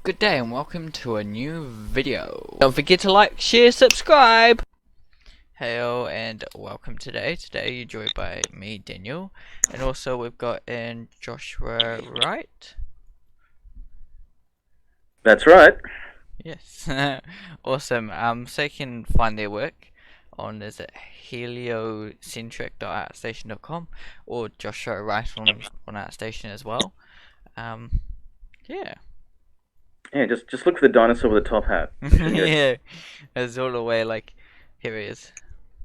Good day and welcome to a new video. Don't forget to like, share, subscribe! Hello and welcome today. Today you're joined by me, Daniel, and also we've got in Joshua Wright. That's right. Yes, awesome. So you can find their work on is it heliocentric.artstation.com or Joshua Wright on ArtStation as well. Yeah. Yeah, just look for the dinosaur with the top hat. Yeah, it's all the way like here he is.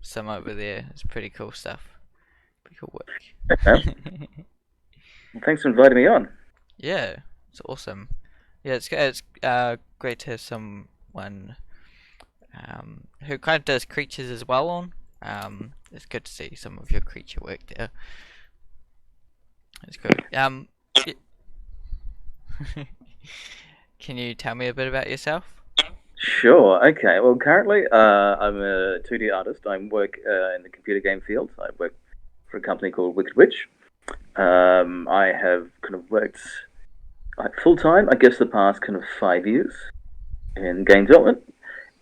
Some over there. It's pretty cool stuff. Pretty cool work. Okay. Well, thanks for inviting me on. Yeah, it's awesome. Yeah, it's great to have someone who kind of does creatures as well on. It's good to see some of your creature work there. It's good. Can you tell me a bit about yourself? Sure. Okay. Well, currently, I'm a 2D artist. I work in the computer game field. I work for a company called Wicked Witch. I have kind of worked full time, I guess, the past kind of 5 years in game development.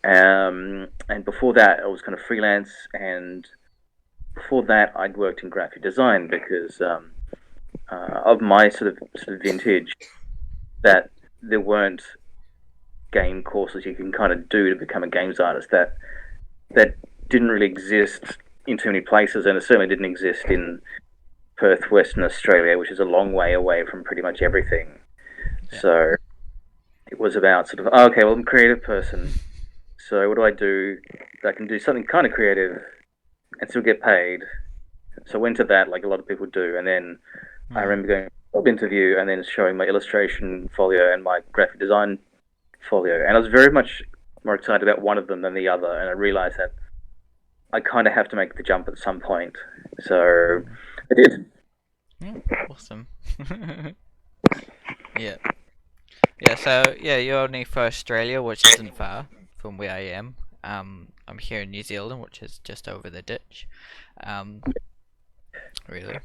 And before that, I was kind of freelance. And before that, I'd worked in graphic design because of my sort of vintage, that there weren't game courses you can kind of do to become a games artist that didn't really exist in too many places, and it certainly didn't exist in Perth, Western Australia, which is a long way away from pretty much everything. Yeah. So it was about sort of, oh, okay, well, I'm a creative person, so what do I do that I can do something kind of creative and still get paid? So I went to that like a lot of people do, and then I remember going to a job interview and then showing my illustration folio and my graphic design folio, and I was very much more excited about one of them than the other, and I realized that I kind of have to make the jump at some point. So I did. Awesome. Yeah. Yeah, so yeah, you're only for Australia, which isn't far from where I am. I'm here in New Zealand, which is just over the ditch. Um, really.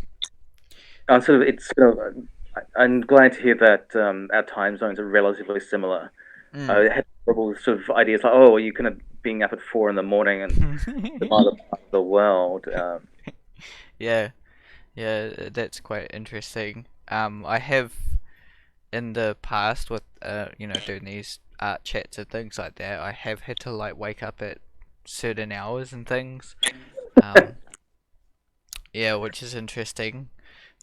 Sort of, it's sort of, I'm glad to hear that our time zones are relatively similar. I had horrible sort of ideas like, oh, you kind of being up at 4 in the morning and the other part of the world. Yeah, yeah, that's quite interesting. I have in the past with doing these art chats and things like that, I have had to like wake up at certain hours and things. Um, yeah, which is interesting.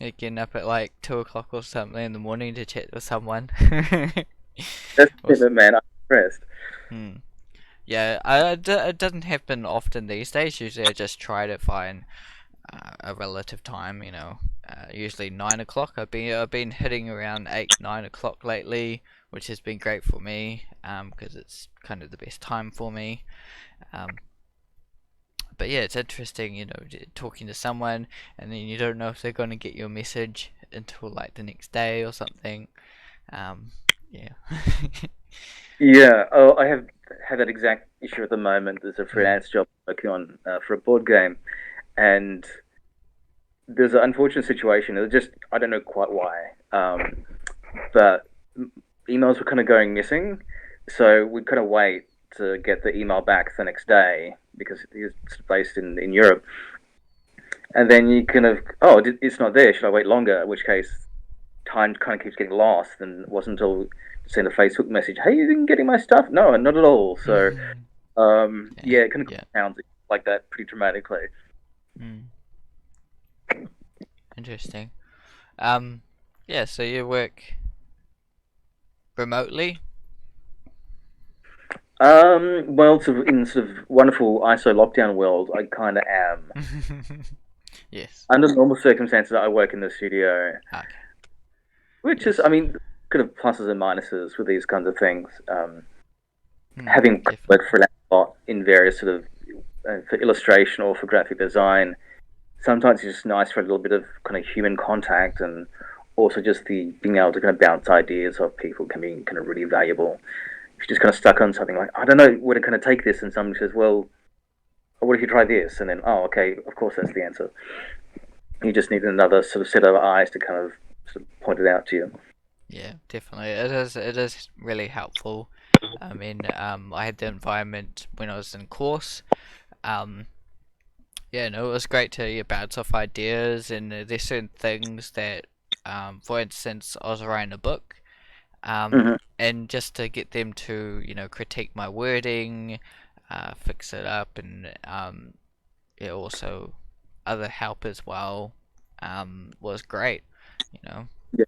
Like getting up at like 2 o'clock or something in the morning to chat with someone. That's Was- it, man. I'm impressed. hmm. Yeah, it doesn't happen often these days. Usually, I just try to find a relative time. Usually 9 o'clock. I've been hitting around 8, 9 o'clock lately, which has been great for me. Because it's kind of the best time for me. But yeah, it's interesting. Talking to someone, and then you don't know if they're gonna get your message until like the next day or something. Yeah. Yeah. Oh, I have had that exact issue at the moment. There's a Mm. freelance job working on for a board game, and there's an unfortunate situation. It was just I don't know quite why, but emails were kind of going missing, so we'd kind of wait to get the email back the next day because he's based in Europe, and then you kind of it's not there. Should I wait longer? In which case, time kind of keeps getting lost, and it wasn't until send a Facebook message, "Hey, you been getting my stuff?" No, not at all. So Yeah, yeah, it kind of yeah. compounds it like that pretty dramatically. Mm. Interesting. Yeah. So you work remotely? Well, sort of in sort of wonderful ISO lockdown world, I kind of am. Yes. Under normal circumstances, I work in the studio, Okay. which is, I Yes. mean, kind of pluses and minuses with these kinds of things. Mm, Having worked definitely. for a lot in various sort of for illustration or for graphic design, sometimes it's just nice for a little bit of kind of human contact, and also just the being able to kind of bounce ideas off people can be kind of really valuable. If you're just kind of stuck on something like, I don't know where to kind of take this, and somebody says, well, what if you try this? And then, oh, okay, of course that's the answer. You just need another sort of set of eyes to kind of sort of point it out to you. Yeah, definitely. It is really helpful. I mean, I had the environment when I was in course. Um, yeah, no, it was great to bounce off ideas, and there's certain things that, for instance, I was writing a book, Hmm. and just to get them to, critique my wording, fix it up, and yeah, also other help as well, was great, you know. Yeah,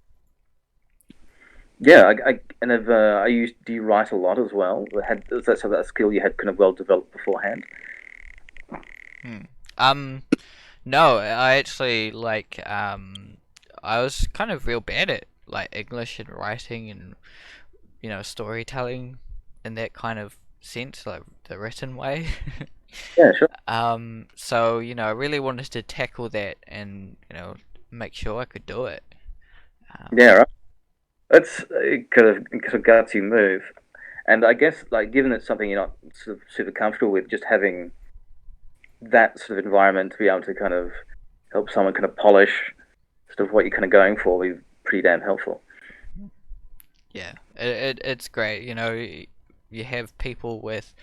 yeah. And have are you do you write a lot as well? Is that sort of a skill you had kind of well developed beforehand? Hmm. Um, no, I actually I was kind of real bad at like English and writing and storytelling in that kind of sense, like the written way. Yeah, sure. So I really wanted to tackle that and make sure I could do it. Um, Yeah, right. That's kind of gutsy move. And I guess like given it's something you're not sort of super comfortable with, just having that sort of environment to be able to kind of help someone kind of polish sort of what you're kind of going for would be pretty damn helpful. yeah, it's great. You have people with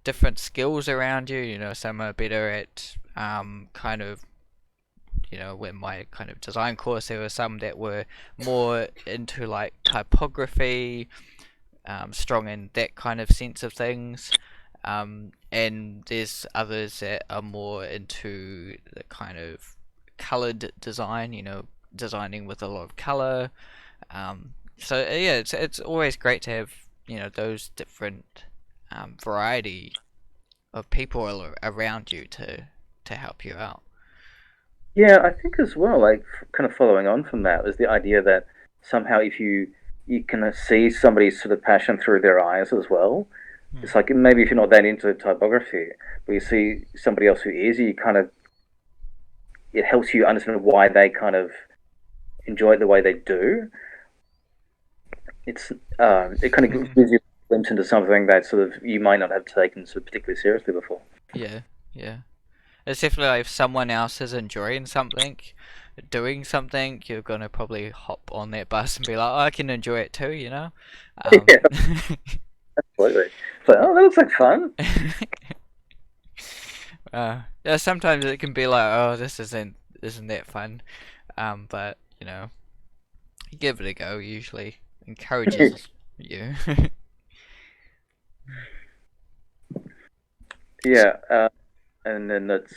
different skills around you. Some are better at kind of with my kind of design course, there were some that were more into like typography, strong in that kind of sense of things. And there's others that are more into the kind of colored design, designing with a lot of color. So yeah, it's always great to have those different variety of people around you to help you out. Yeah, I think as well, like kind of following on from that was the idea that somehow if you can see somebody's sort of passion through their eyes as well. Hmm. It's like maybe if you're not that into typography, but you see somebody else who is, you kind of it helps you understand why they kind of enjoy it the way they do. It's it kind of gives you a glimpse into something that sort of you might not have taken so particularly seriously before. Yeah, yeah. It's definitely like if someone else is enjoying something, doing something, you're gonna probably hop on that bus and be like, oh, I can enjoy it too, you know? Um, Yeah, absolutely. So, oh, that looks like fun. yeah, sometimes it can be like, oh, this isn't that fun. But give it a go. Usually encourages you. Yeah, and then that's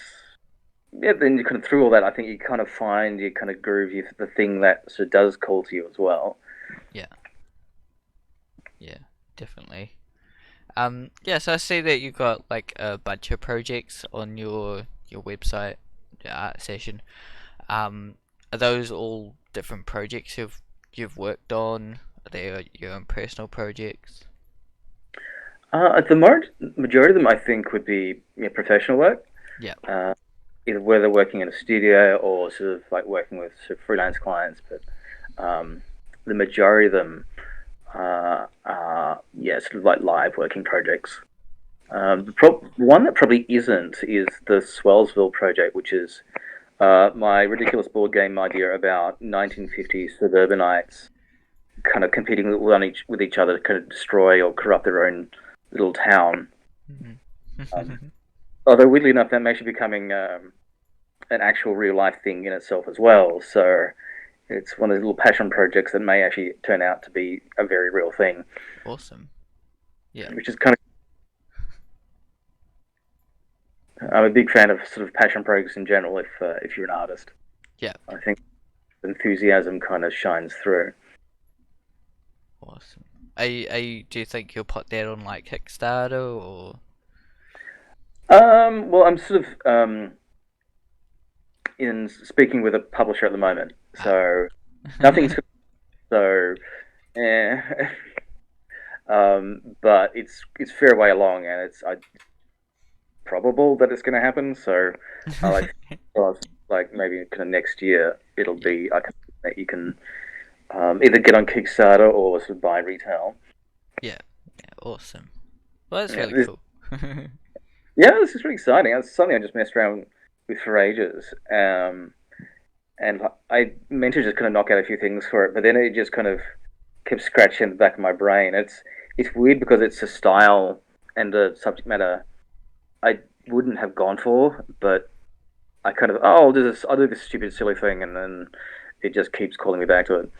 yeah. Then you kind of through all that, I think you kind of find you kind of groove you the thing that sort of does call to you as well. Yeah, yeah, definitely. Yeah, so I see that you got like a bunch of projects on your website, the art session. Um, are those all different projects you've worked on? Are they your own personal projects? At the majority of them, I think, would be professional work. Yeah. Uh, Either whether working in a studio or sort of like working with sort of freelance clients, but the majority of them are yeah, sort of like live working projects. One that probably isn't is the Swellsville project, which is my ridiculous board game idea about 1950s suburbanites kind of competing with each other to kind of destroy or corrupt their own little town. Um, Mhm. Although weirdly enough, that may actually becoming an actual real life thing in itself as well. So it's one of those little passion projects that may actually turn out to be a very real thing, Awesome. Yeah. which is kind of I'm a big fan of sort of passion projects in general. If you're an artist, Yeah. I think enthusiasm kind of shines through. Awesome. Do you think you'll put that on like Kickstarter or? Well, I'm sort of in speaking with a publisher at the moment, Ah. so nothing's so. Eh, but it's fair way along, and it's probable that it's going to happen. So I like maybe kind of next year it'll Yeah. be I can that you can either get on Kickstarter or sort of buy retail. Yeah. Yeah. Awesome. Well, that's Yeah, really cool. yeah, this is really exciting. It's something I just messed around with for ages. And I meant to just kind of knock out a few things for it, but then it just kind of kept scratching the back of my brain. It's weird because it's a style and a subject matter I wouldn't have gone for, but I kind of I'll do this stupid silly thing, and then it just keeps calling me back to it.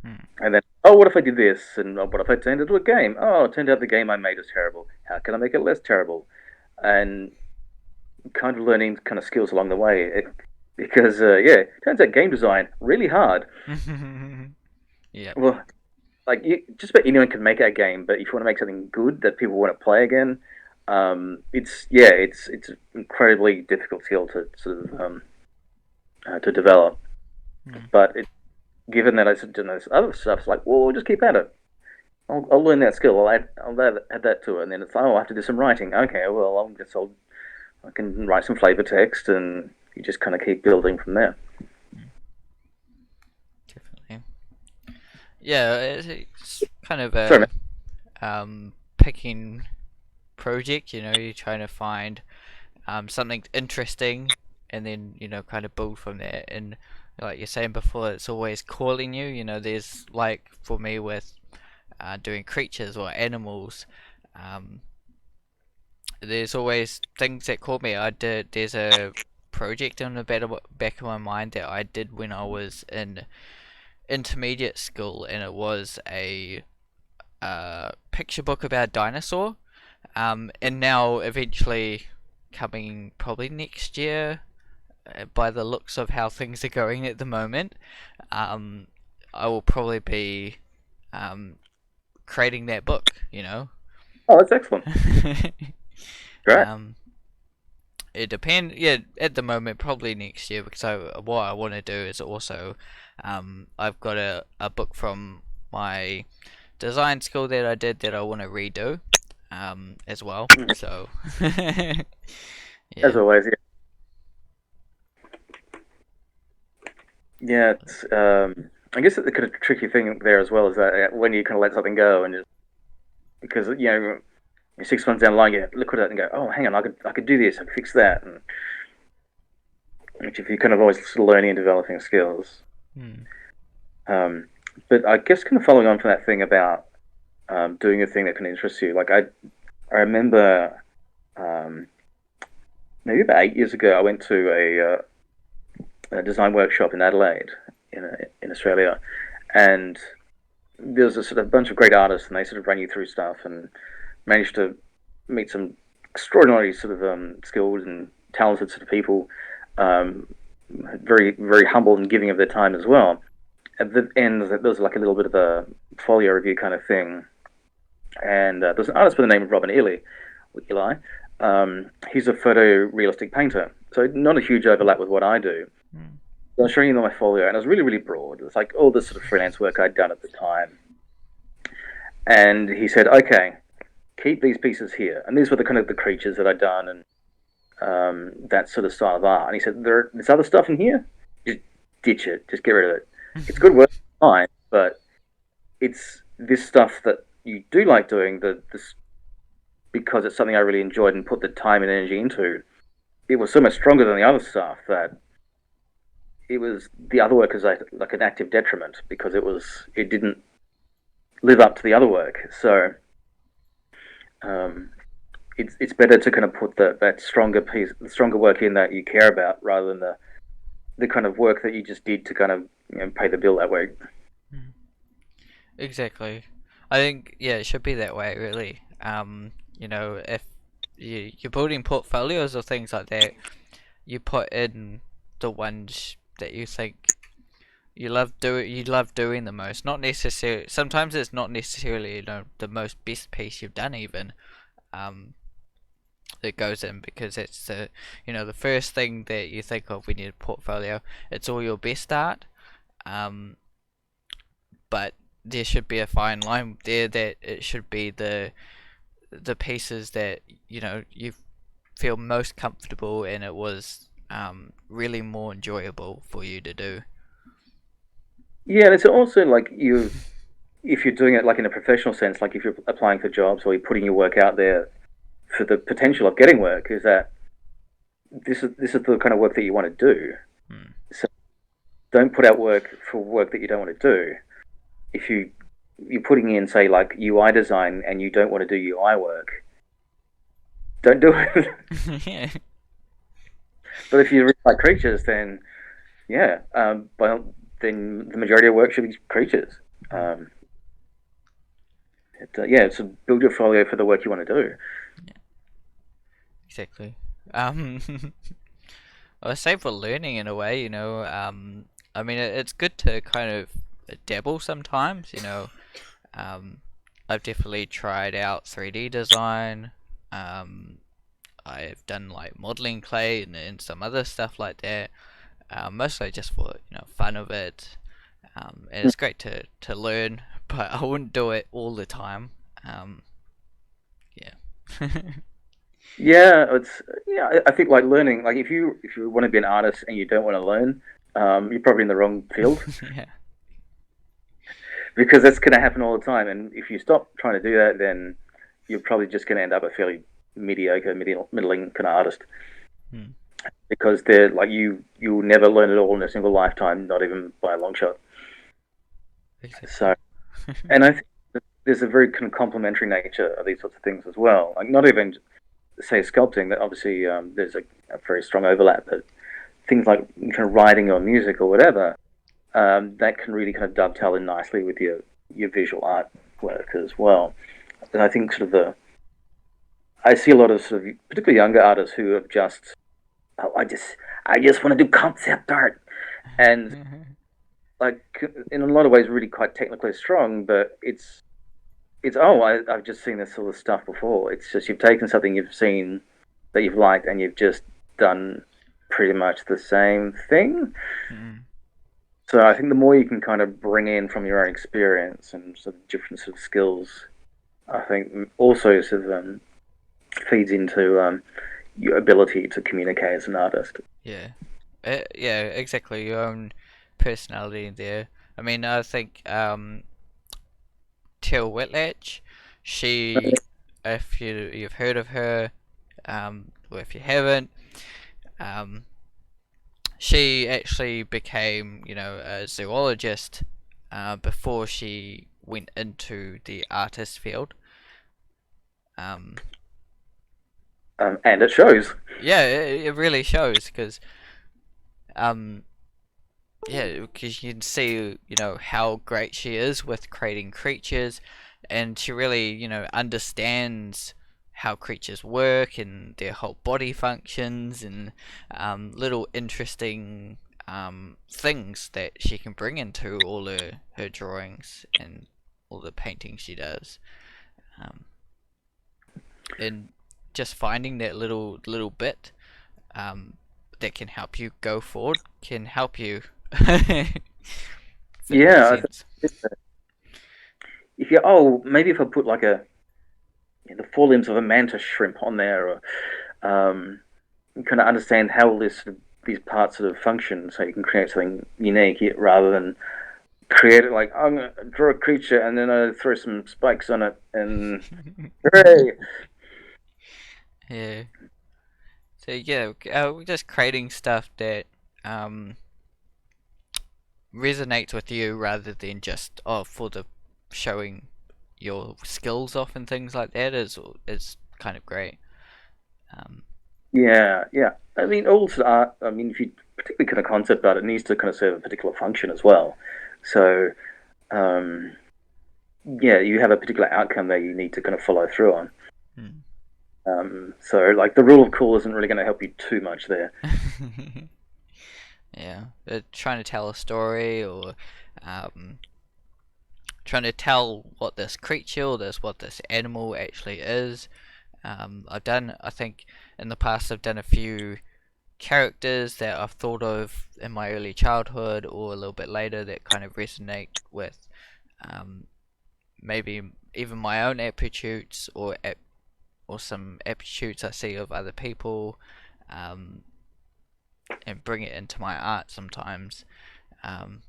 Hmm. And then what if I did this? And what if I turned it into a game? Oh, it turned out the game I made is terrible. How can I make it less terrible? And kind of learning kind of skills along the way. Because yeah, turns out game design really hard. Yep. Well, like just about anyone can make a game, but if you want to make something good that people want to play again, it's an incredibly difficult skill to sort of to develop. Hmm. But given that I sort of done this other stuff, it's like, well, just keep at it. I'll learn that skill. Add that to it, and then it's I have to do some writing. Okay, well, I can write some flavor text, and you just kind of keep building from there. Definitely. Yeah, it's kind of Sorry, a man. picking project. You're trying to find something interesting, and then kind of build from there. And like you're saying before, it's always calling you. There's like for me with doing creatures or animals. Um, there's always things that call me. I did. There's a project in the back of my mind that I did when I was in intermediate school, and it was a picture book about a dinosaur. And now eventually coming probably next year, by the looks of how things are going at the moment, um, I will probably be um, creating that book. Oh, that's excellent. Great. um, it depends. Yeah, at the moment, probably next year because what I want to do is also, I've got a book from my design school that I did that I want to redo, as well. So, As yeah. always, yeah. Yeah, I guess the kind of tricky thing there as well is that when you kind of let something go and just because you're 6 months down the line, you look at it and go, oh, hang on, I could do this, I could fix that, and which if you're kind of always sort of learning and developing skills. Hmm. Um, but I guess kind of following on from that thing about doing a thing that can interest you, like I remember um, maybe about 8 years ago, I went to a design workshop in Adelaide, in Australia, and there's a sort of bunch of great artists, and they sort of run you through stuff, and managed to meet some extraordinarily sort of skilled and talented sort of people, um, very very humble and giving of their time as well. At the end, there was like a little bit of a folio review kind of thing, and there's an artist by the name of Robin Eli. He's a photorealistic painter, so not a huge overlap with what I do. Hmm. I was showing him my folio, and it was really, really broad. It was like all this sort of freelance work I'd done at the time. And he said, "Okay, keep these pieces here." And these were the kind of the creatures that I'd done, and that sort of style of art. And he said, "There's other stuff in here. Just ditch it. Just get rid of it. It's good work, fine, but it's this stuff that you do like doing. This because it's something I really enjoyed and put the time and energy into. It was so much stronger than the other stuff that it was the other work is like an active detriment because it didn't live up to the other work. So um, it's better to kind of put that stronger work in that you care about rather than the kind of work that you just did to kind of pay the bill that way. Hmm. Exactly. I think yeah, it should be that way really. If you're building portfolios or things like that, you put in the ones that you think you love doing the most. Not necessarily. Sometimes it's not necessarily the most best piece you've done even. Um, that goes in because it's the first thing that you think of when you portfolio. It's all your best art. Um, but there should be a fine line there that it should be the pieces that you feel most comfortable and it was really more enjoyable for you to do. Yeah, and it's also like if you're doing it like in a professional sense, like if you're applying for jobs or you're putting your work out there for the potential of getting work, is that this is the kind of work that you want to do. Hmm. So don't put out work for work that you don't want to do. If you you're putting in, say, like UI design, and you don't want to do UI work, don't do it. Yeah, But if you really like creatures, then yeah, well, then the majority of work should be creatures. mm, Um, yeah, so build your folio for the work you want to do. yeah, exactly. Um, I say for learning in a way, I mean, it's good to kind of dabble sometimes, Um, I've definitely tried out 3D design. Um, I've done like modeling clay and some other stuff like that. Mostly just for fun of it. And it's great to learn, but I wouldn't do it all the time. Um, yeah. Yeah, it's yeah. I think like learning, like if you want to be an artist and you don't want to learn, you're probably in the wrong field Yeah. because that's going to happen all the time. And if you stop trying to do that, then you're probably just going to end up a fairly mediocre, middling kind of artist Hmm. because they're like you'll never learn it all in a single lifetime, not even by a long shot. Exactly. So, and I think that there's a very kind of complementary nature of these sorts of things as well. Like not even say sculpting, that obviously there's a very strong overlap, but things like kind of writing or music or whatever, that can really kind of dovetail in nicely with your visual art work as well. And I think sort of I see a lot of sort of particularly younger artists who have just oh, I just want to do concept art and like in a lot of ways really quite technically strong, but it's I've just seen this sort of stuff before. It's just you've taken something you've seen that you've liked and you've just done pretty much the same thing. Hmm. So I think the more you can kind of bring in from your own experience and sort of different sort of skills, I think also sort of feeds into your ability to communicate as an artist. Yeah. Yeah, exactly. Your own personality there. I mean, I think Till Whitlatch, she, if you've heard of her, or if you haven't, um, she actually became, a zoologist before she went into the artist field. Um, And it shows. yeah, it really shows because, um, yeah, because you can see, how great she is with creating creatures, and she really, understands how creatures work and their whole body functions and little interesting things that she can bring into all her drawings and all the painting she does. Um, and just finding that little bit um, that can help you go forward can help you. If it makes Yeah, I sense. think if you maybe if I put like the forelimbs of a mantis shrimp on there, or you kind of understand how all these parts sort of function, so you can create something unique rather than create it like I'm gonna draw a creature and then I throw some spikes on it and hooray! Yeah. So yeah, we're just creating stuff that um, resonates with you rather than just for the showing your skills off and things like that is kind of great. Um, Yeah, yeah. I mean, also art. I mean, if you particularly kind of concept art, it needs to kind of serve a particular function as well. So, um, yeah, you have a particular outcome that you need to kind of follow through on. hmm. So, like the rule of cool isn't really going to help you too much there. Yeah, trying to tell a story or um, trying to tell what this creature or what this animal actually is. I think in the past I've done a few characters that I've thought of in my early childhood or a little bit later that kind of resonate with um, maybe even my own attributes or some attributes I see of other people, um, and bring it into my art sometimes. Um,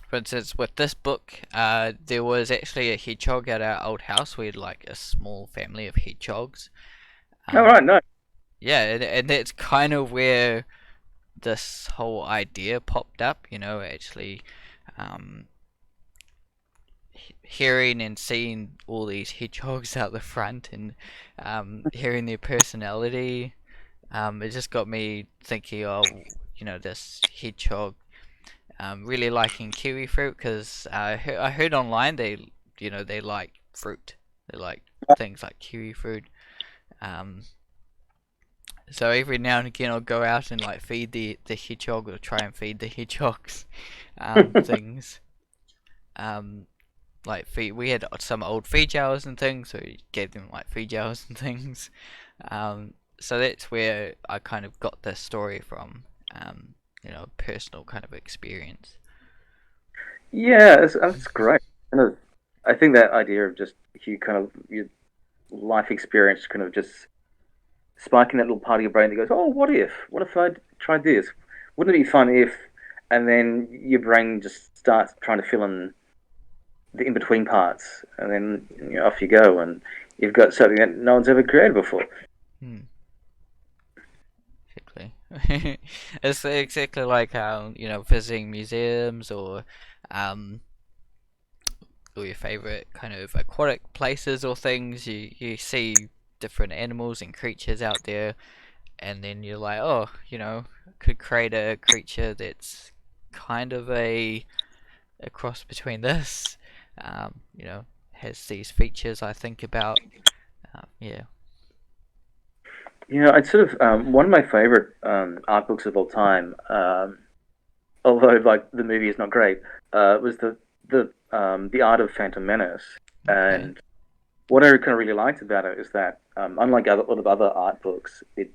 for instance, with this book, there was actually a hedgehog at our old house. We had like a small family of hedgehogs. All Um, right, no, yeah, and that's kind of where this whole idea popped up. Actually, um, hearing and seeing all these hedgehogs out the front and hearing their personality, it just got me thinking of, this hedgehog really liking kiwi fruit because I heard online they like fruit. They like things like kiwi fruit. Um, so every now and again I'll go out and like feed the hedgehog or try and feed the hedgehogs things. Um, like feed we had some old feed jars and things, so we gave them like feed jars and things. So that's where I kind of got this story from. Personal kind of experience. Yeah, that's great. Kind of, I think that idea of just you kind of your life experience kind of just sparking that little part of your brain that goes, "Oh, what if? What if I tried this? Wouldn't it be fun if?" And then your brain just starts trying to fill in the in between parts, and then off you go, and you've got something that no one's ever created before. Hmm, exactly. It's exactly like how visiting museums um, or your favorite kind of aquatic places or things. You see different animals and creatures out there, and then you're like, oh, could create a creature that's kind of a cross between this. Has these features I think about. Yeah. I'd sort of one of my favorite art books of all time, although like the movie is not great, was the Art of Phantom Menace. Okay. And what I kind of really liked about it is that unlike a lot of other art books, it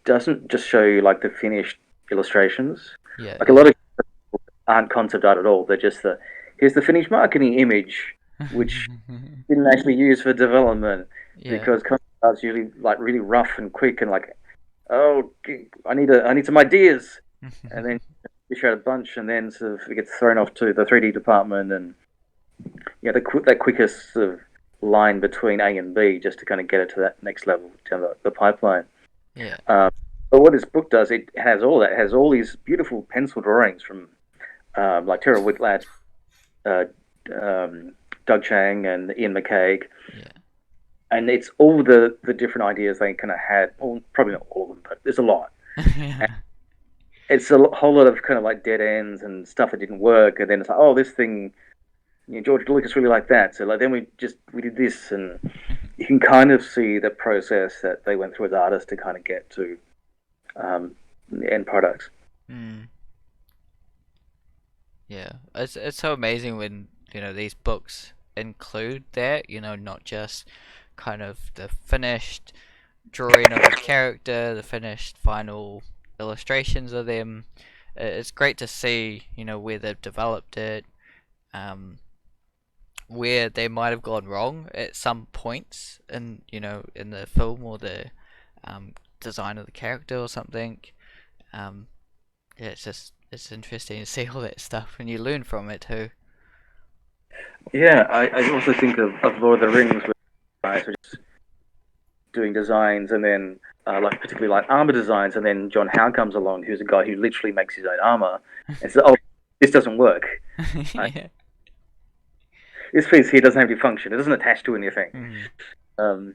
doesn't just show you like the finished illustrations. Yeah. Like a Yeah. lot of aren't concept art at all. They're just here's the finished marketing image, which didn't actually use for development Yeah. because concept art's usually like really rough and quick and like, oh, I need some ideas, and then you show a bunch, and then sort of it gets thrown off to the 3D department, and that quickest sort of line between A and B just to kind of get it to that next level to the pipeline. Yeah. Um, but what this book does, it has all that. It has all these beautiful pencil drawings from like Tara Whitlatch, uh, Doug Chang, and Ian McCaig, Yeah. and it's all the different ideas they kind of had. Well, probably not all of them, but there's a lot. And Yeah. it's a whole lot of kind of like dead ends and stuff that didn't work, and then it's like, oh, this thing, George Lucas really liked that, so like then we did this, and you can kind of see the process that they went through as artists to kind of get to the end products. Mm. Yeah. It's so amazing when these books include that. Not just kind of the finished drawing of the character, the finished final illustrations of them. It's great to see, where they've developed it, um, where they might have gone wrong at some points in the film or the design of the character or something. Um, yeah, it's interesting to see all that stuff, and you learn from it too. Yeah, I also think of Lord of the Rings, where guys are just doing designs, and then like particularly like armor designs, and then John Howe comes along, who's a guy who literally makes his own armor, and says, "Oh, this doesn't work. Uh, Yeah. this piece here doesn't have any function. It doesn't attach to anything." Mm. Um,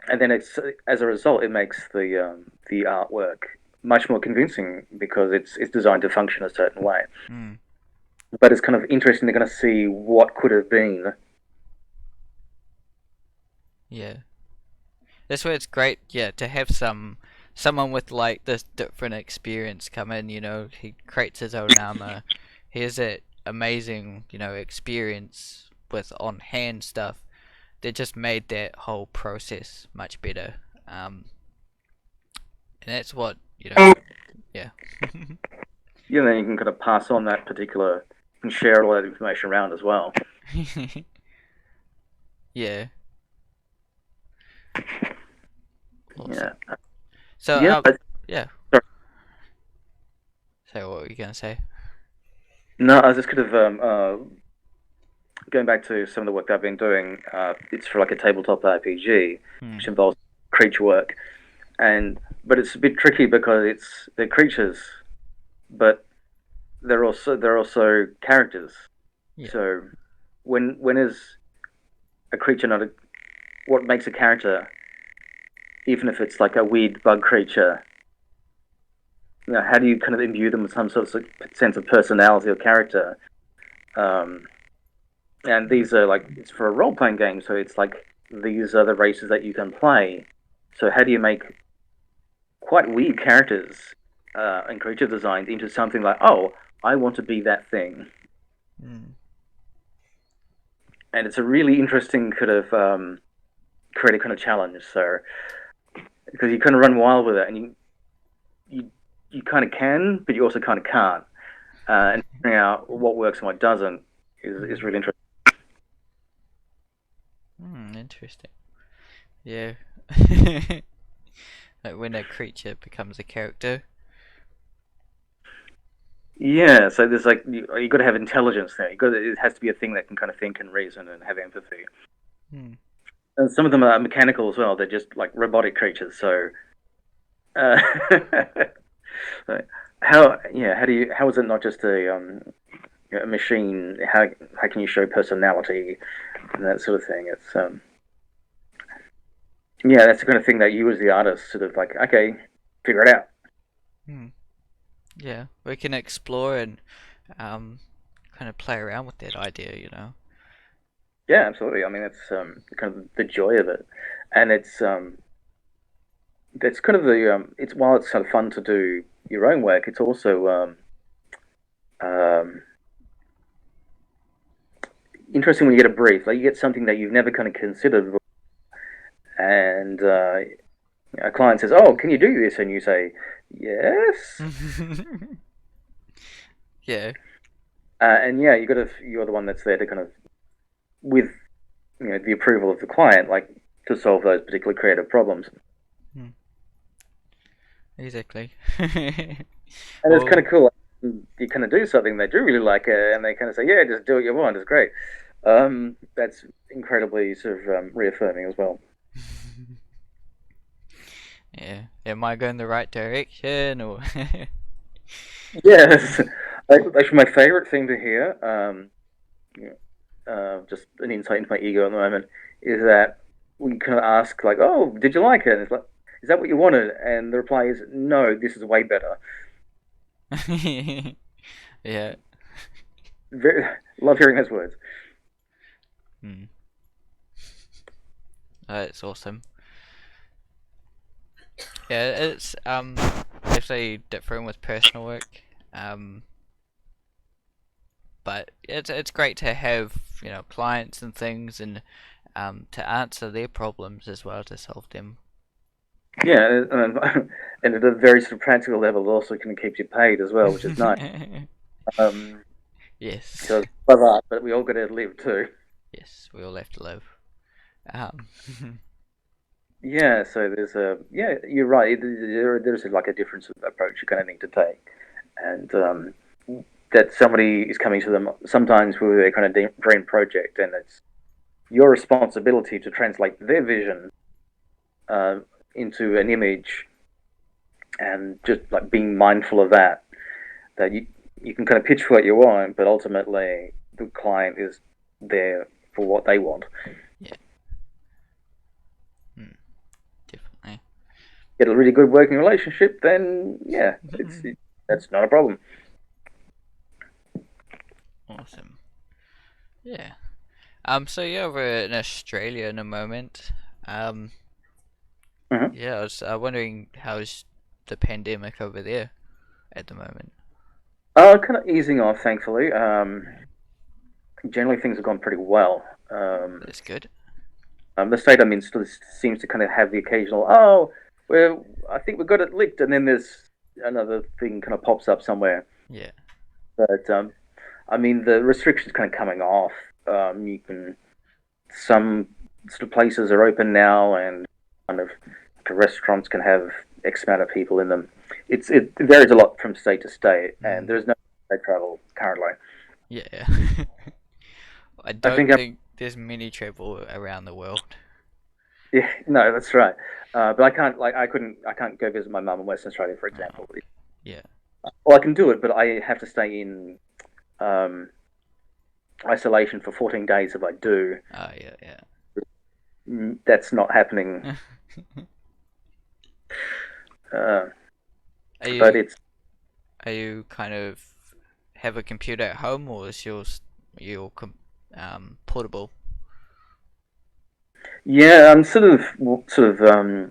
and then it's as a result, it makes the artwork much more convincing because it's designed to function a certain way. Mm. But it's kind of interesting to kind of see what could have been. Yeah. That's where it's great, yeah, to have someone with like this different experience come in. He creates his own armor. He has that amazing, experience with on hand stuff that just made that whole process much better. And that's what, yeah. Then you can kind of pass on that particular and share all that information around as well. Yeah. Yeah, Awesome. So, yeah. yeah. Sorry. So, what were you gonna say? No, I was just kind of going back to some of the work that I've been doing. It's for like a tabletop RPG, Hmm. which involves creature work, and but it's a bit tricky because they're creatures, but they're also characters. Yeah. So when is a creature not a what makes a character, even if it's like a weird bug creature? How do you kind of imbue them with some sort of sense of personality or character? Um, and these are like it's for a role playing game, so it's like these are the races that you can play. So how do you make quite weird characters and creature designs into something like, oh, I want to be that thing? Mm. And it's a really interesting kind of creative kind of challenge. So because you kind of run wild with it, and you you kind of can, but you also kind of can't. And figuring out what works and what doesn't is Mm. really interesting. Interesting. Yeah. Like when a creature becomes a character. Yeah, so there's like you got to have intelligence there. It has to be a thing that can kind of think and reason and have empathy. Hmm. And some of them are mechanical as well. They're just like robotic creatures. So uh, how is it not just a machine? How can you show personality and that sort of thing? It's yeah, that's the kind of thing that you as the artist sort of like, okay, figure it out. Hmm. Yeah, we can explore and um, kind of play around with that idea, you know. Yeah, absolutely. I mean, that's kind of the joy of it, and it's kind of the it's while it's kind of fun to do your own work, it's also um, interesting when you get a brief, like you get something that you've never kind of considered, and a client says, "Oh, can you do this?" and you say, "Yes," Yeah. and yeah, you're the one that's there to kind of with the approval of the client, like to solve those particular creative problems. Hmm. Exactly. And it's kind Well, of cool. You kind of do something they do really like it, and they kind of say, "Yeah, just do what you want. It's great." That's incredibly sort of reaffirming as well. yeah. Am I going the right direction or? Yes, actually, my favorite thing to hear, just an insight into my ego at the moment, is that we kind of ask like, "Oh, did you like it?" And it's like, "Is that what you wanted?" And the reply is, "No, this is way better." Yeah. Very, love hearing those words. Hmm. That's awesome. Yeah, it's definitely different with personal work. Um, but it's great to have clients and things and to answer their problems as well to solve them. Yeah, and at a very sort of practical level, it also kind of keeps you paid as well, which is nice. Um, Yes, because love art, but we all got to live too. yes, we all have to live. Um, Yeah, so yeah, you're right. There's like a different sort of approach you kind of need to take, and that somebody is coming to them sometimes with a kind of dream project, and it's your responsibility to translate their vision uh, into an image, and just like being mindful of that. That you can kind of pitch what you want, but ultimately the client is there for what they want. yeah, mm, definitely. Get a really good working relationship, then yeah, that's not a problem. Awesome. Yeah. So you're over in Australia in a moment. Um, Mm-hmm. yeah, I was wondering how's the pandemic over there at the moment. Kind of easing off, thankfully. Generally, things have gone pretty well. That's good. The state I'm in still seems to kind of have the occasional, oh, well, I think we've got it licked, and then there's another thing kind of pops up somewhere. Yeah. But I mean, the restrictions kind of coming off. Some sort of places are open now, and kind of restaurants can have X amount of people in them. It varies a lot from state to state, and Mm, there's no state travel currently. yeah. I I don't think think there's many travel around the world. yeah, no, that's right. But I can't go visit my mum in Western Australia, for Oh, example. yeah. Well, I can do it, but I have to stay in um, isolation for 14 days if I do. Oh yeah, That's not happening. yeah. Uh, Are but you it's are you kind of have a computer at home, or is your portable? Yeah, I'm sort of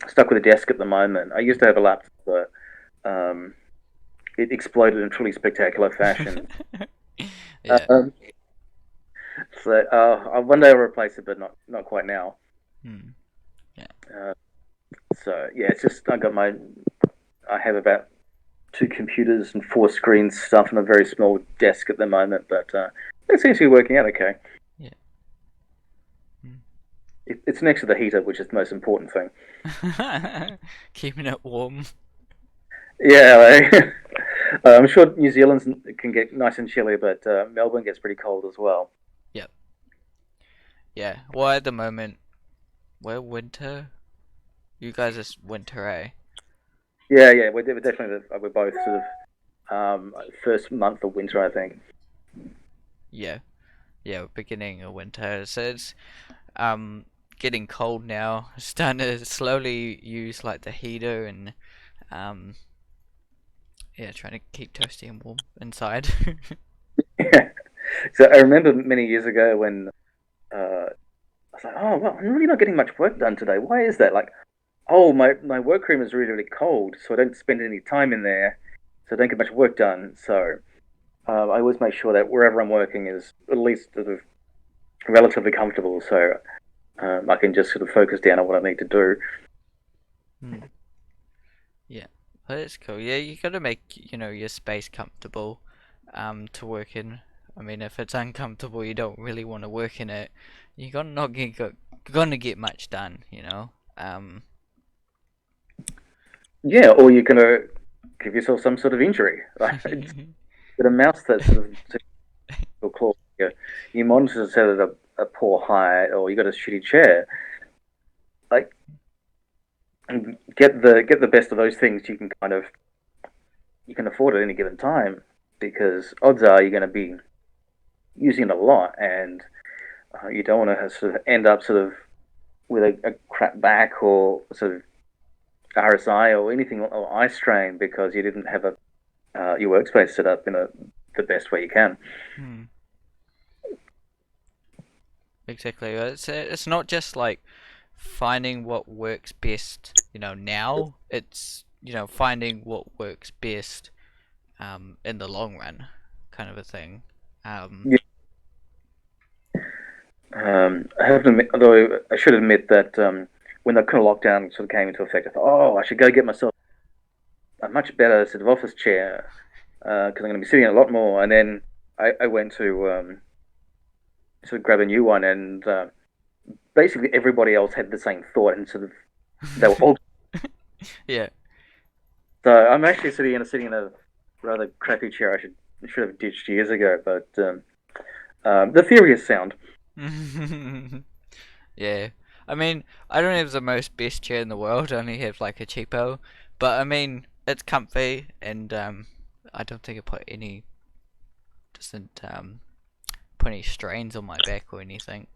stuck with a desk at the moment. I used to have a laptop, but it exploded in truly spectacular fashion. Yeah. Um, so one day I'll replace it, but not quite now. Hmm. Yeah. Uh, so yeah, it's just I have about two computers and four screens stuff on a very small desk at the moment, but it seems to be working out okay. Yeah. Hmm. It's next to the heater, which is the most important thing. Keeping it warm. Yeah, I'm sure New Zealand can get nice and chilly, but Melbourne gets pretty cold as well. Yep. Yeah. Well, at the moment, we're winter. You guys are winter, eh? Yeah, we're definitely we're both sort of first month of winter, I think. Yeah. Yeah. We're beginning of winter, so it's um getting cold now. Starting to slowly use like the heater and um yeah, trying to keep toasty and warm inside. Yeah. So I remember many years ago when I was like, oh well, I'm really not getting much work done today. Why is that? Like, oh my workroom is really cold, so I don't spend any time in there, so I don't get much work done. So I always make sure that wherever I'm working is at least sort of relatively comfortable, so I can just sort of focus down on what I need to do. Hmm. Yeah. Well, that's cool. Yeah, you gotta make, your space comfortable to work in. I mean, if it's uncomfortable, you don't really want to work in it. You're not gonna get much done. Yeah, or you're gonna give yourself some sort of injury. Like, it's got a mouse that sort of your claw. Your monitor set at a poor height, or you got a shitty chair. Like, get the best of those things you can afford at any given time, because odds are you're going to be using it a lot, and you don't want to sort of end up sort of with a crap back or sort of RSI or anything or eye strain because you didn't have a your workspace set up in the best way you can. Hmm. Exactly. It's not just like finding what works best, now. It's, finding what works best in the long run, kind of a thing. Um, Yeah. I have to admit, although I should admit that when the kind of lockdown sort of came into effect, I thought, oh, I should go get myself a much better sort of office chair because I'm going to be sitting in a lot more. And then I went to sort of grab a new one, and basically everybody else had the same thought, and sort of they were all. yeah. So I'm actually sitting in a rather crappy chair. I should have ditched years ago, but the theory is sound. Yeah. I mean, I don't have the most best chair in the world. I only have like a cheapo, but I mean, it's comfy and I don't think it doesn't put any strains on my back or anything.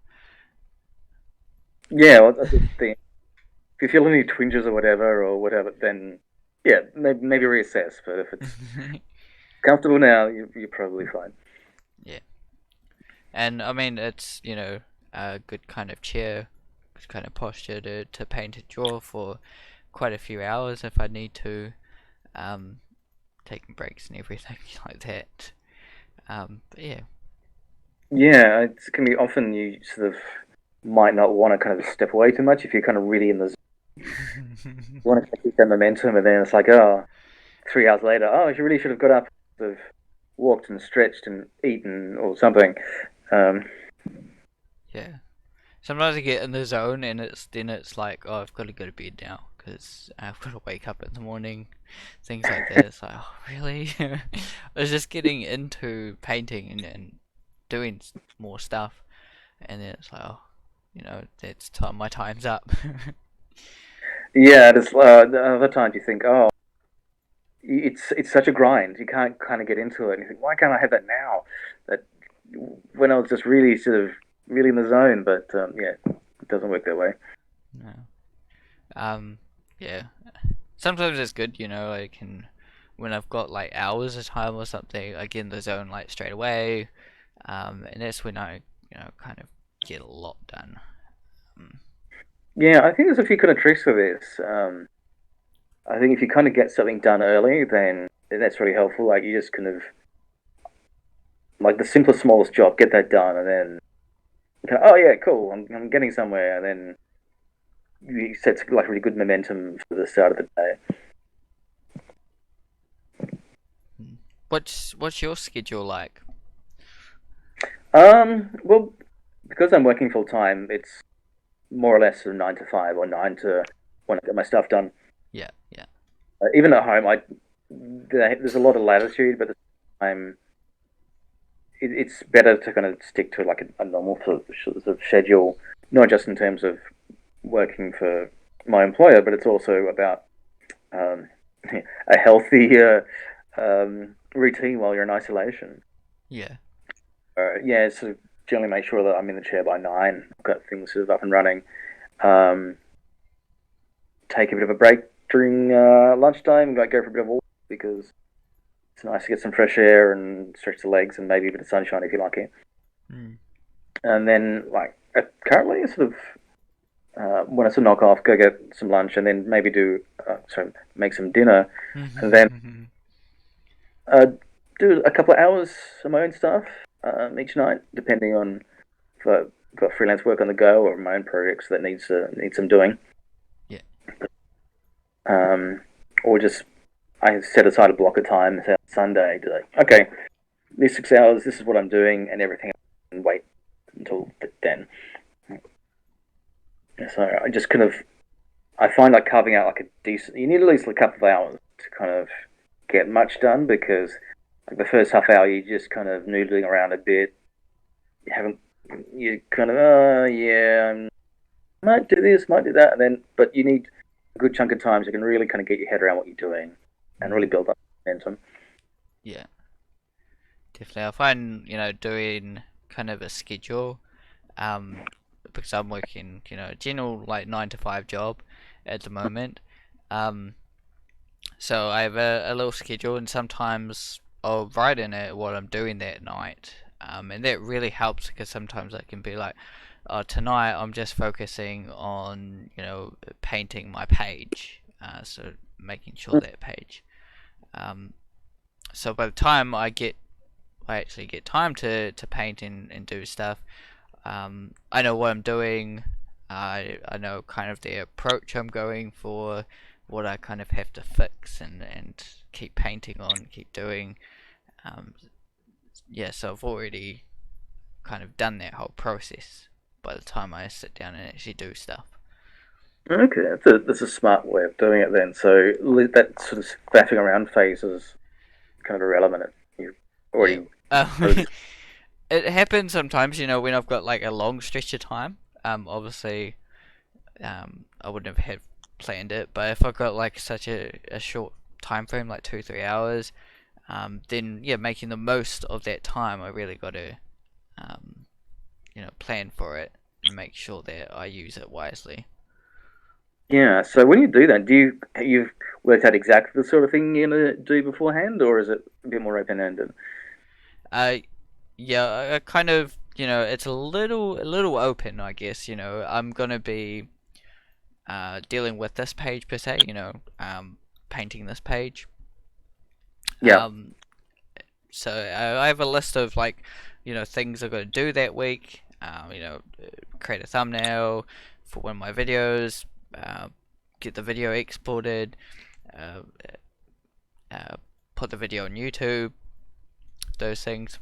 Yeah, well, that's the thing. If you feel any twinges or whatever, then yeah, maybe reassess. But if it's comfortable now, you're probably fine. Yeah. And I mean, it's, a good kind of chair, good kind of posture to paint and draw for quite a few hours if I need to, um, taking breaks and everything like that. But yeah. Yeah, it can be often you sort of might not want to kind of step away too much if you're kind of really in the zone. You want to keep that momentum, and then it's like, oh, 3 hours later, oh, you really should have got up, sort of walked and stretched and eaten or something. Um, Yeah. Sometimes I get in the zone and it's like, oh, I've got to go to bed now because I've got to wake up in the morning. Things like that. It's like, oh, really? I was just getting into painting and doing more stuff, and then it's like, oh, that's time. My time's up. yeah, there's the other times you think, oh, it's such a grind. You can't kind of get into it, and you think, why can't I have that now? That when I was just really sort of really in the zone. But yeah, it doesn't work that way. No. Um, yeah. Sometimes it's good, I can, when I've got like hours of time or something, I get in the zone like straight away. And that's when I, kind of get a lot done. Mm. Yeah, I think there's a few kind of tricks for this. I think if you kind of get something done early, then that's really helpful. Like you just kind of like the simplest, smallest job, get that done, and then oh yeah, cool, I'm getting somewhere, and then you set like really good momentum for the start of the day. Mm. What's your schedule like? Well, because I'm working full time, it's more or less sort of 9 to 5 or 9 to when I get my stuff done. Yeah, yeah, Even at home, there's a lot of latitude, but at the time it's better to kind of stick to like a normal sort of schedule, not just in terms of working for my employer, but it's also about um, a healthy routine while you're in isolation. yeah. Yeah, so generally make sure that I'm in the chair by 9. I've got things sort of up and running. Um, Take a bit of a break during lunchtime, like go for a bit of a walk because it's nice to get some fresh air and stretch the legs and maybe a bit of sunshine if you like it. Mm. And then, like, currently, sort of, when I sort of knock off, go get some lunch and then maybe make some dinner and then uh, do a couple of hours of my own stuff each night, depending on if I've got freelance work on the go or my own projects that needs some doing. Yeah, Um, or just I set aside a block of time, say on Sunday, to like, okay, these 6 hours, this is what I'm doing, and everything else can wait until then. So I just kind of I find like carving out like a decent. You need at least a couple of hours to kind of get much done because like the first half hour you're just kind of noodling around a bit. You haven't you kind of yeah might do this, might do that, and then but you need a good chunk of time so you can really kind of get your head around what you're doing and really mm. build up momentum. Yeah. Definitely. I find, doing kind of a schedule, um, because I'm working, a general like 9 to 5 job at the moment. Um, so I have a little schedule, and sometimes I'll write in it what I'm doing that night. And that really helps because sometimes I can be like, tonight I'm just focusing on, painting my page. So making sure that page. Um, so by the time I actually get time to paint and do stuff, I know what I'm doing. I know kind of the approach I'm going for, what I kind of have to fix and keep painting on, keep doing. Um, yeah, so I've already kind of done that whole process by the time I sit down and actually do stuff. Okay, that's a smart way of doing it then. So that sort of faffing around phase is kind of irrelevant. You've Yeah. already posed. It happens sometimes, when I've got like a long stretch of time. Obviously, I wouldn't have planned it, but if I've got like such a short time frame, like 2 3 hours, then yeah, making the most of that time, I really got to, um, plan for it and make sure that I use it wisely. Yeah. So when you do that, you've worked out exactly the sort of thing you're gonna do beforehand, or is it a bit more open ended? Uh, yeah, I kind of, it's a little open, I guess. I'm gonna be dealing with this page per se, painting this page. Yeah. Um, so I have a list of like, things I've got to do that week. Create a thumbnail for one of my videos, uh, get the video exported, uh, uh, put the video on YouTube, those things,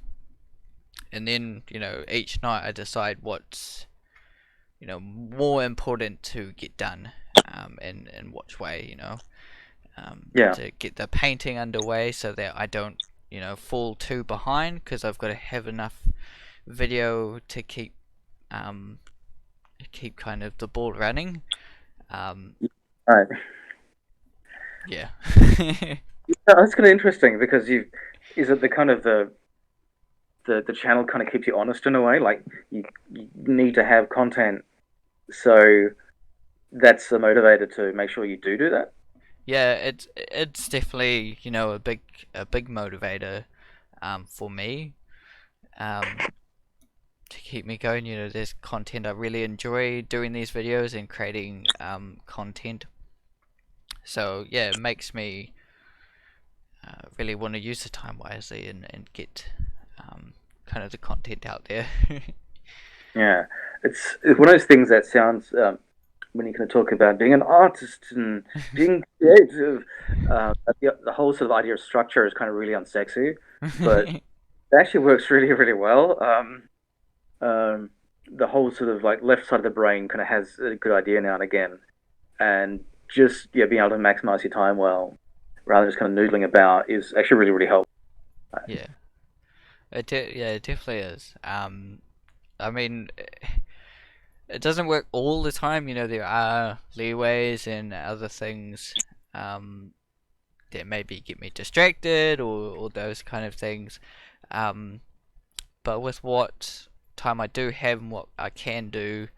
and then each night I decide what's more important to get done, in which way, Yeah. to get the painting underway so that I don't fall too behind because I've got to have enough video to um, keep kind of the ball running. Um, All right. yeah. That's kind of interesting because you is it the kind of the channel kind of keeps you honest in a way. Like you need to have content, so that's a motivator to make sure you do that. Yeah, it's definitely, a big motivator for me to keep me going. There's content I really enjoy doing these videos and creating content. So yeah, it makes me really want to use the time wisely and get kind of the content out there. Yeah, it's one of those things that sounds when you're going to talk about being an artist and being creative, the whole sort of idea of structure is kind of really unsexy, but it actually works really, really well. Um, the whole sort of like left side of the brain kind of has a good idea now and again, and just yeah, being able to maximize your time well rather than just kind of noodling about is actually really, really helpful. Yeah, yeah, it definitely is. I mean, it doesn't work all the time. There are leeways and other things um, that maybe get me distracted or those kind of things. Um, but with what time I do have and what I can do,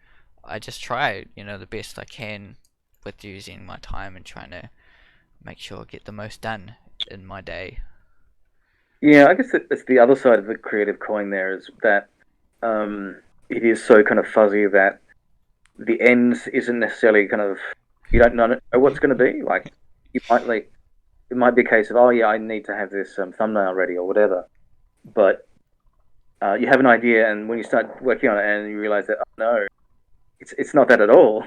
I just try, the best I can with using my time and trying to make sure I get the most done in my day. Yeah, I guess it's the other side of the creative coin. There is that it is so kind of fuzzy that the end isn't necessarily kind of you don't know what's going to be. Like you might like it might be a case of oh yeah, I need to have this thumbnail ready or whatever, but you have an idea, and when you start working on it, and you realize that oh no, it's not that at all.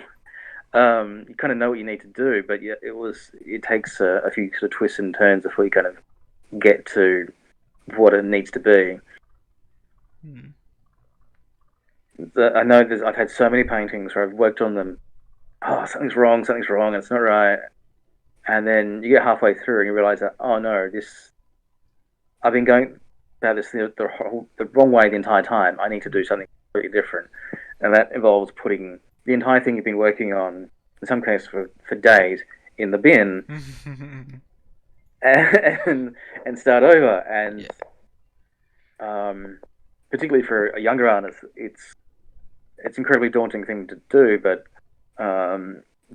You kind of know what you need to do, but yeah, it takes a few sort of twists and turns before you kind of get to what it needs to be. Hmm. I know I've had so many paintings where I've worked on them. Oh, something's wrong, it's not right. And then you get halfway through and you realize that oh no, this I've been going about this the wrong way the entire time. I need to do something completely different, and that involves putting the entire thing you've been working on, in some cases for days, in the bin and and start over. And Yeah. um, particularly for a younger artist, it's an incredibly daunting thing to do, but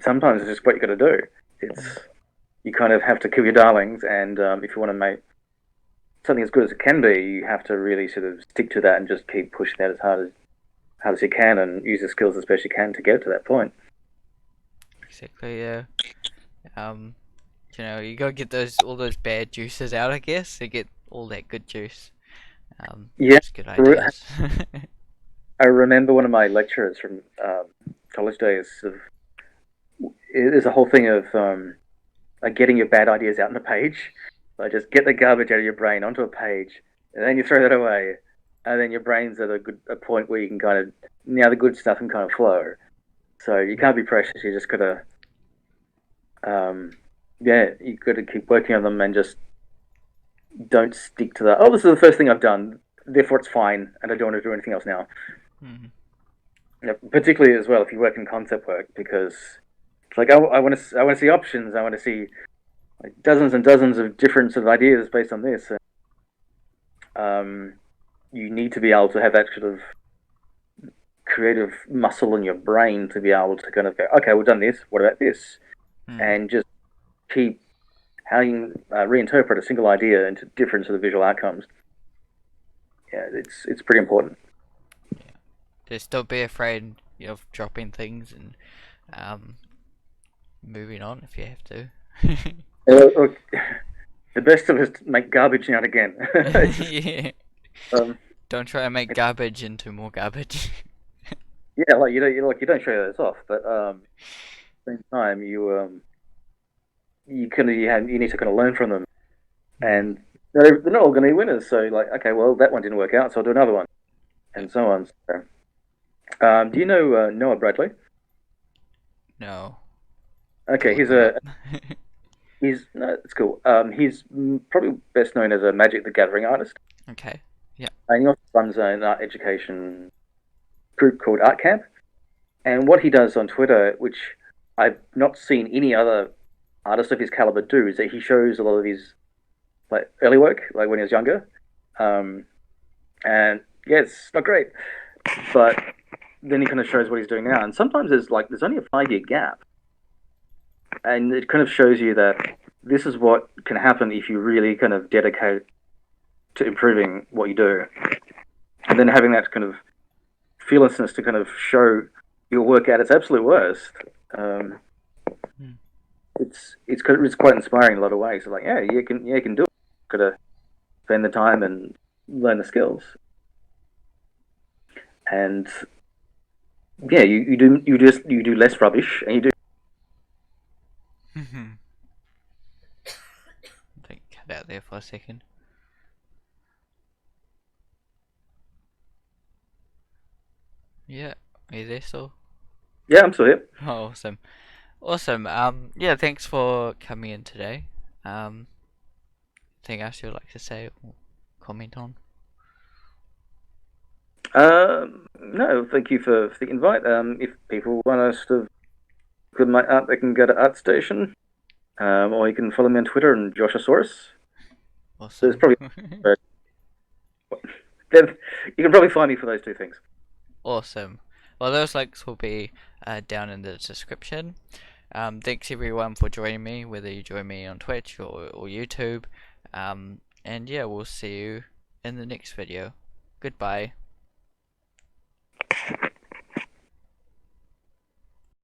sometimes it's just what you got to do. It's you kind of have to kill your darlings, and if you want to make something as good as it can be, you have to really sort of stick to that and just keep pushing that as hard as you can, and use the skills as best you can to get to that point. Exactly. Yeah. Um, you gotta get all those bad juices out, I guess, to get all that good juice. Yeah, Just good ideas. I remember one of my lecturers from college days. There's a whole thing of like getting your bad ideas out on a page. Like just get the garbage out of your brain onto a page, and then you throw that away, and then your brain's at a point where you can kind of now the good stuff can kind of flow. So you can't be precious. You just gotta yeah, you gotta keep working on them and just don't stick to that. Oh, this is the first thing I've done, therefore it's fine, and I don't want to do anything else now. Mhm. Yeah, particularly as well if you work in concept work, because it's like I want to see options. I want to see like dozens and dozens of different sort of ideas based on this. Um, you need to be able to have that sort of creative muscle in your brain to be able to kind of go, okay, we've done this. What about this? Mm. And just keep how you reinterpret a single idea into different sort of visual outcomes. Yeah, it's pretty important. Just don't be afraid of dropping things and um, moving on if you have to. Look, the best of us make garbage now and again. Yeah. um, Don't try and make garbage into more garbage. yeah, like you don't show those off, but at the same time you need to kind of learn from them, Mm. and they're not all going to be winners. So like, okay, well that one didn't work out, so I'll do another one, Yeah. and so on. So, do you know Noah Bradley? No. Can Okay, look him up. he's no, it's cool. He's probably best known as a Magic the Gathering artist, Okay. Yeah. and he also runs an art education group called Art Camp. And what he does on Twitter, which I've not seen any other artist of his caliber do, is that he shows a lot of his like early work, like when he was younger, um, And yeah, it's not great. But then he kind of shows what he's doing now. And sometimes there's only a 5 year gap, and it kind of shows you that this is what can happen if you really kind of dedicate to improving what you do, and then having that kind of fearlessness to kind of show your work at its absolute worst. Um, Hmm. it's quite inspiring in a lot of ways. It's like, yeah, you can do it. Got to spend the time and learn the skills, and yeah, you do less rubbish, and you do. I think cut out there for a second. Yeah, are you there still? Yeah, I'm still here. Oh, awesome. Awesome. Yeah, thanks for coming in today. Um, anything else you'd like to say or comment on? No, thank you for the invite. If people want us to look at my art, they can go to ArtStation, or you can follow me on Twitter and Joshosaurus. There's Awesome. probably then you can probably find me for those two things. Awesome. Well, those links will be down in the description. Thanks everyone for joining me, whether you join me on Twitch or YouTube. And yeah, we'll see you in the next video. Goodbye.